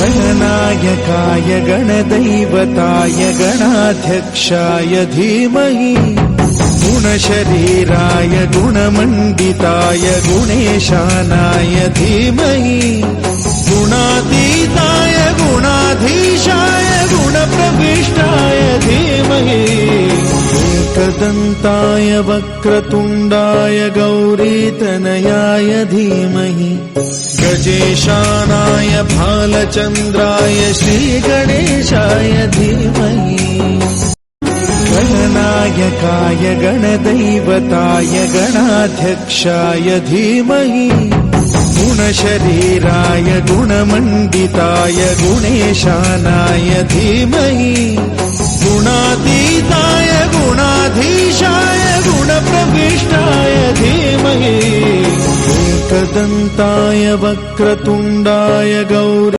गणनायकाय गणदैवताय गणाध्यक्षाय धीमहि गुणशरीराय गुणमण्डिताय गुणेशानाय धीमहि गुणातीताय गुणाधीशाय गुणप्रविष्टाय धीमहि एकदन्ताय वक्रतुण्डाय गौरीतनयाय धीमहि गजेशानाय भालचन्द्राय श्रीगणेशाय धीमहि गणनायकाय गणदैवताय गणाध्यक्षाय धीमहि गुणशरीराय गुणमण्डिताय गुणेशानाय धीमहि गुणातीताय गुणाधीशाय गुणप्रविष्टाय धीमहि एकदन्ताय वक्रतुण्डाय गौरी